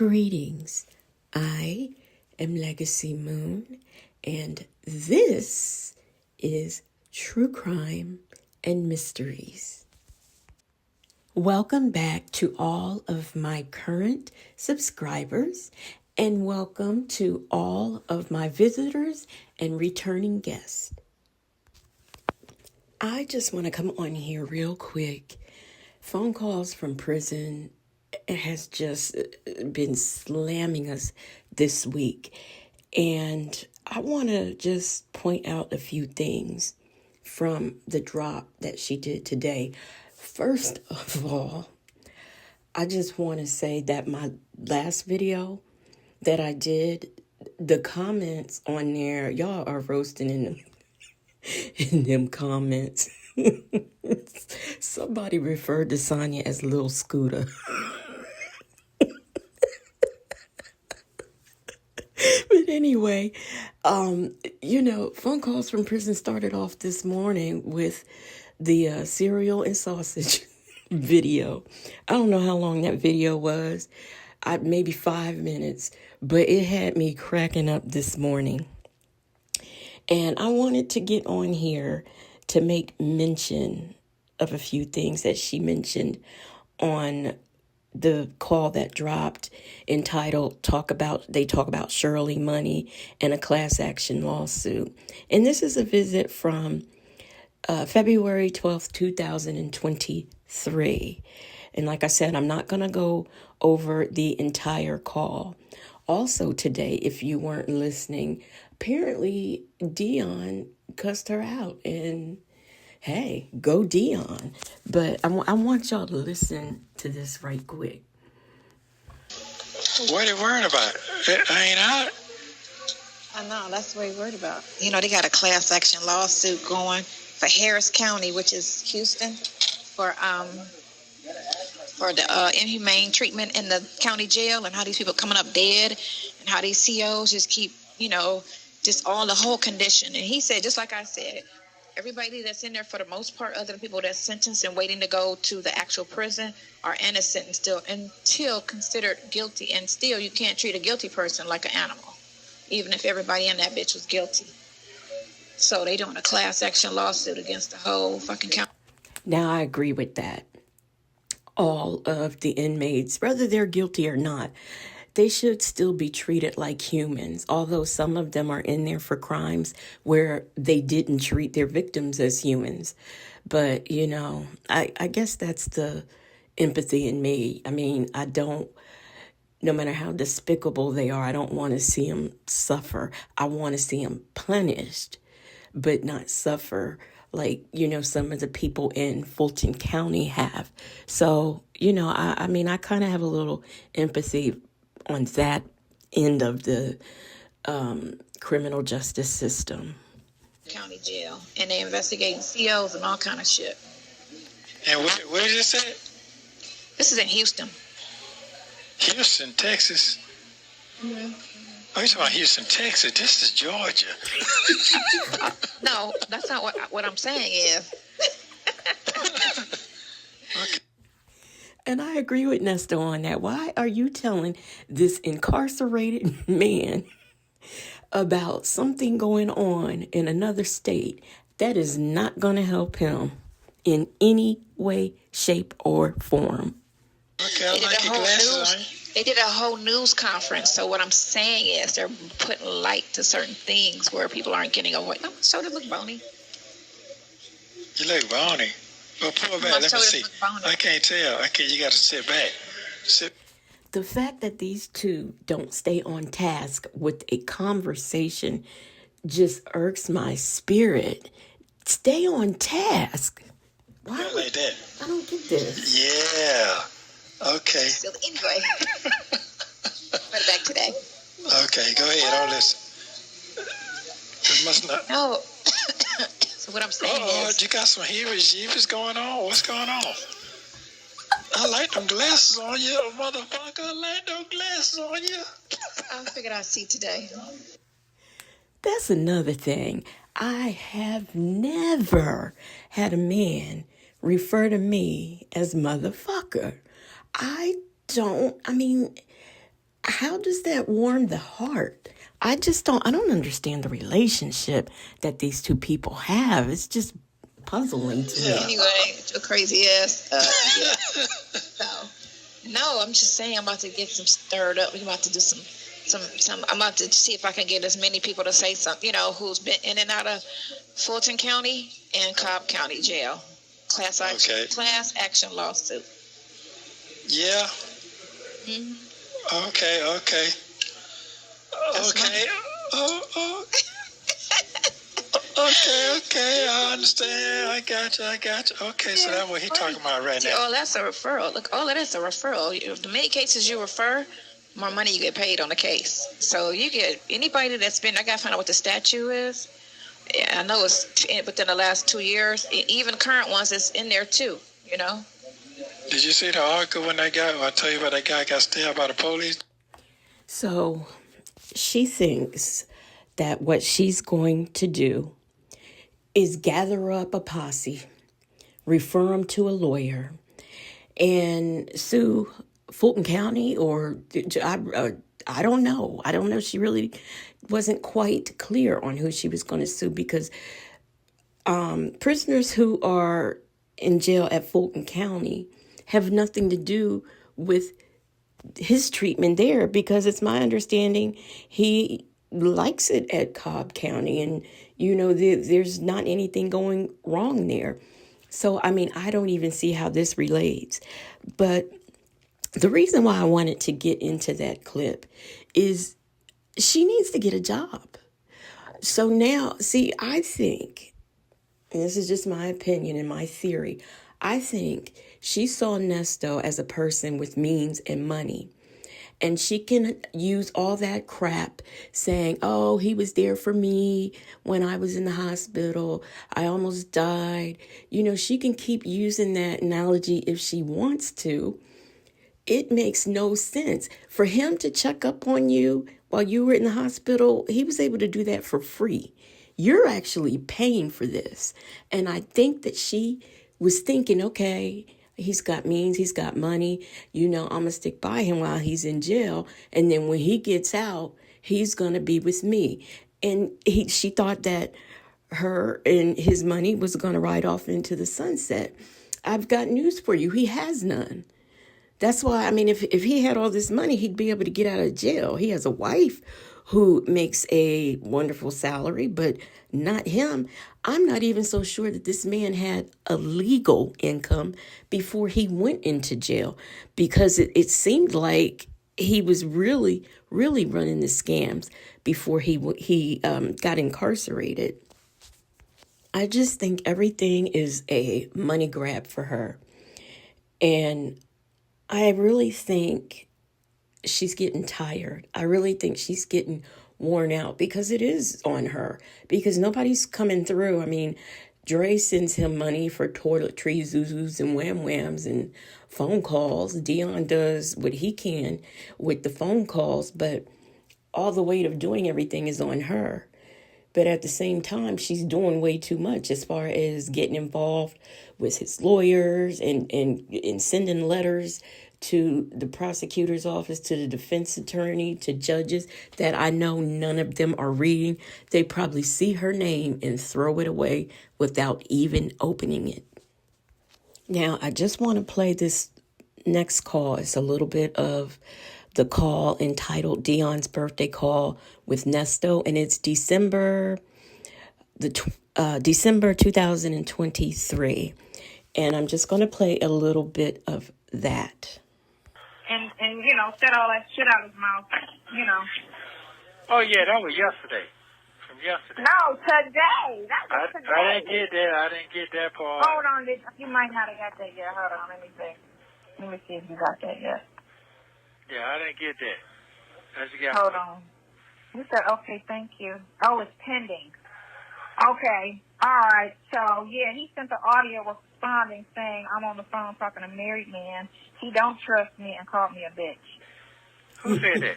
Greetings. I am Legacy Moon, and this is True Crime and Mysteries. Welcome back to all of my current subscribers, and welcome to all of my visitors and returning guests. I just want to come on here real quick. Phone calls from prison has just been slamming us this week. And I want to just point out a few things from the drop that she did today. First of all, I just want to say that my last video that I did, the comments on there, y'all are roasting in them comments. Somebody referred to Sonya as Little Scooter. But anyway, phone calls from prison started off this morning with the cereal and sausage video. I don't know how long that video was. Maybe 5 minutes, but it had me cracking up this morning. And I wanted to get on here to make mention of a few things that she mentioned on the call that dropped entitled They Talk About Shirley Money and a Class Action Lawsuit. And this is a visit from February 12th, 2023. And like I said, I'm not going to go over the entire call. Also today, if you weren't listening, apparently Dion cussed her out, and hey, go Dion. But I want y'all to listen to this right quick. What are you worried about? It ain't out. I know, that's what we're worried about. You know, they got a class action lawsuit going for Harris County, which is Houston, for the inhumane treatment in the county jail, and how these people coming up dead, and how these COs just keep, just all the whole condition. And he said, just like I said, everybody that's in there, for the most part, other than people that's sentenced and waiting to go to the actual prison, are innocent and still until considered guilty. And still, you can't treat a guilty person like an animal, even if everybody in that bitch was guilty. So they doing a class action lawsuit against the whole fucking county. Now, I agree with that. All of the inmates, whether they're guilty or not, they should still be treated like humans, although some of them are in there for crimes where they didn't treat their victims as humans. But, I guess that's the empathy in me. I mean, no matter how despicable they are, I don't want to see them suffer. I want to see them punished, but not suffer like, some of the people in Fulton County have. So, I kind of have a little empathy on that end of the criminal justice system. County jail, and they investigating COs and all kind of shit. And where is this at? This is in Houston. Houston, Texas. Mm-hmm. Oh, you're talking about Houston, Texas. This is Georgia. No, that's not what I'm saying is. Okay. And I agree with Nesto on that. Why are you telling this incarcerated man about something going on in another state that is not going to help him in any way, shape, or form? Okay, I like your glasses on you. They did a whole news conference. So what I'm saying is they're putting light to certain things where people aren't getting away. No, my shoulder look bony. You look bony. Well, pull it back. Let me see. I can't tell. You got to sit back. The fact that these two don't stay on task with a conversation just irks my spirit. Stay on task. Why? Yeah, like that. I don't get this. Yeah. Okay. So anyway, put it back today. Okay, go ahead. I'll listen. It must not. No. So what I'm saying is, you got some heebie-jeebies going on? What's going on? I like them glasses on you, motherfucker. I like them glasses on you. I figured I'd see today. That's another thing. I have never had a man refer to me as motherfucker. how does that warm the heart? I don't understand the relationship that these two people have. It's just puzzling to me. Anyway, your crazy ass. Yeah. So, no, I'm just saying I'm about to get some stirred up. We're about to do some. I'm about to see if I can get as many people to say something. Who's been in and out of Fulton County and Cobb County Jail. Class action lawsuit. Yeah. Mm-hmm. Okay. Okay. I understand. I got you. Okay, so that's what he's talking about right now. Oh, that's a referral. Look, all of that's a referral. The many cases you refer, more money you get paid on the case. So you get anybody that's been. I gotta find out what the statute is. Yeah, I know it's within the last 2 years. Even current ones is in there too. Did you see the article when I tell you about that guy got stabbed by the police? So she thinks that what she's going to do is gather up a posse, refer them to a lawyer, and sue Fulton County, or I don't know. I don't know. She really wasn't quite clear on who she was going to sue, because prisoners who are in jail at Fulton County have nothing to do with his treatment there, because it's my understanding he likes it at Cobb County, and there's not anything going wrong there. So I don't even see how this relates. But the reason why I wanted to get into that clip is she needs to get a job. So now, see, I think, and this is just my opinion and my theory, I think she saw Nesto as a person with means and money. And she can use all that crap saying, oh, he was there for me when I was in the hospital. I almost died. She can keep using that analogy if she wants to. It makes no sense. For him to check up on you while you were in the hospital, he was able to do that for free. You're actually paying for this. And I think that she was thinking, okay, he's got means, he's got money, I'm going to stick by him while he's in jail. And then when he gets out, he's going to be with me. And she thought that her and his money was going to ride off into the sunset. I've got news for you. He has none. That's why, if he had all this money, he'd be able to get out of jail. He has a wife who makes a wonderful salary, but not him. I'm not even so sure that this man had a legal income before he went into jail, because it seemed like he was really, really running the scams before he got incarcerated. I just think everything is a money grab for her. And I really think she's getting tired. I really think she's getting worn out, because it is on her, because nobody's coming through. Dre sends him money for toiletries, Zuzus, and Wham Whams and phone calls. Dion does what he can with the phone calls, but all the weight of doing everything is on her. But at the same time, she's doing way too much as far as getting involved with his lawyers and sending letters to the prosecutor's office, to the defense attorney, to judges that I know none of them are reading. They probably see her name and throw it away without even opening it. Now, I just want to play this next call. It's a little bit of the call entitled Dion's Birthday Call with Nesto, and it's December 2023. And I'm just going to play a little bit of that. And said all that shit out of his mouth, Oh, yeah, that was yesterday. From yesterday. No, today. That was today. I didn't get that part. Hold on. You might not have got that yet. Hold on. Let me see if you got that yet. Yeah, I didn't get that. Hold on. You said, okay, thank you. Oh, it's pending. Okay. All right. So, yeah, he sent the audio responding saying, I'm on the phone talking to a married man. He don't trust me and called me a bitch. Who said that?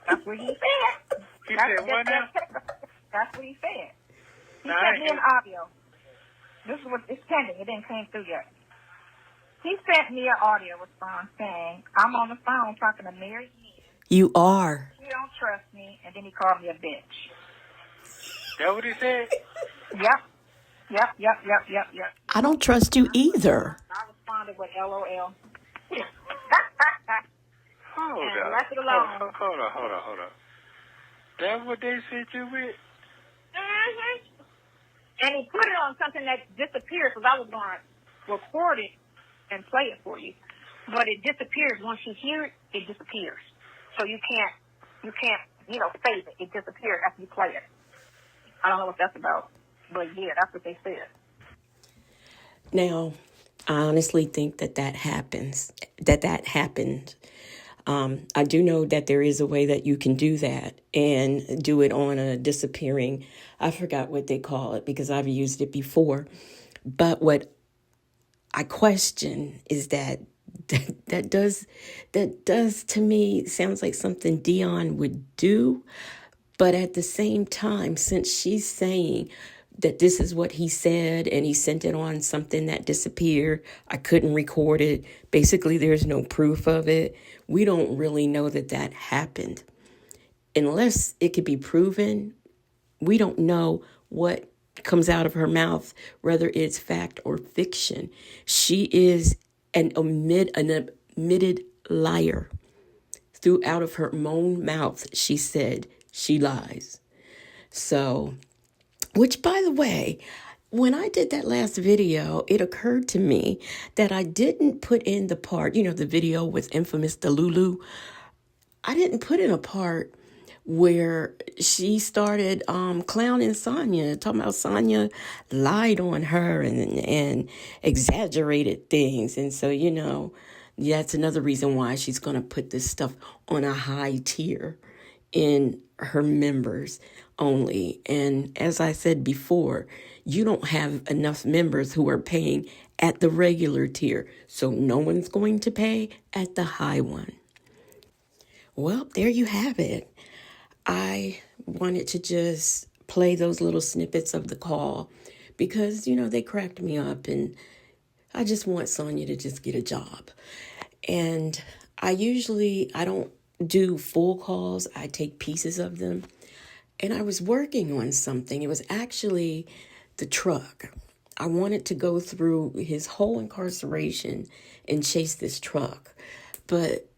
That's what he said. He said what now? That's what he said. He No, sent me an audio. This is it's pending. It didn't come through yet. He sent me an audio response saying, I'm on the phone talking to married men. You are. You don't trust me, and then he called me a bitch. That what he said? Yep. I don't trust you either. I responded with LOL. Hold And up. left it alone. Hold up. That what they said you with? Mm-hmm. And he put it on something that disappears, because I was going to record it and play it for you. But it disappears. Once you hear it, it disappears. So you can't, save it. It disappears after you play it. I don't know what that's about. But yeah, that's what they said. Now, I honestly think that happens. That happened. I do know that there is a way that you can do that and do it on a disappearing. I forgot what they call it because I've used it before. But what I question is that does to me sounds like something Dion would do. But at the same time, since she's saying that this is what he said and he sent it on something that disappeared, I couldn't record it. Basically, there's no proof of it. We don't really know that happened. Unless it could be proven, we don't know what comes out of her mouth, whether it's fact or fiction. She is an admitted liar. Out of her own mouth, she said she lies. So, which, by the way, when I did that last video, it occurred to me that I didn't put in the part, the video with infamous Delulu. I didn't put in a part where she started clowning Sonya, talking about Sonya lied on her and exaggerated things. And so, that's another reason why she's going to put this stuff on a high tier in her members only. And as I said before, you don't have enough members who are paying at the regular tier. So no one's going to pay at the high one. Well, there you have it. I wanted to just play those little snippets of the call because, they cracked me up and I just want Sonya to just get a job. And I don't do full calls. I take pieces of them. And I was working on something. It was actually the truck. I wanted to go through his whole incarceration and chase this truck. But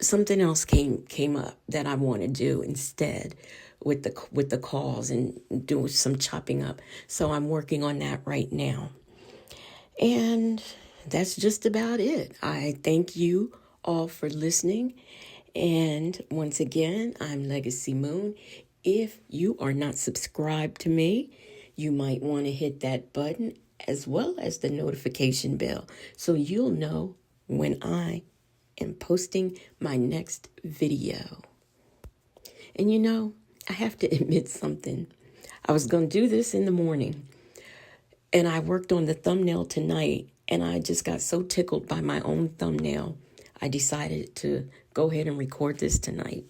something else came up that I want to do instead with the calls and do some chopping up. So I'm working on that right now. And that's just about it. I thank you all for listening. And once again, I'm Legacy Moon. If you are not subscribed to me, you might want to hit that button as well as the notification bell so you'll know when I am posting my next video. And I have to admit something. I was going to do this in the morning and I worked on the thumbnail tonight and I just got so tickled by my own thumbnail. I decided to go ahead and record this tonight.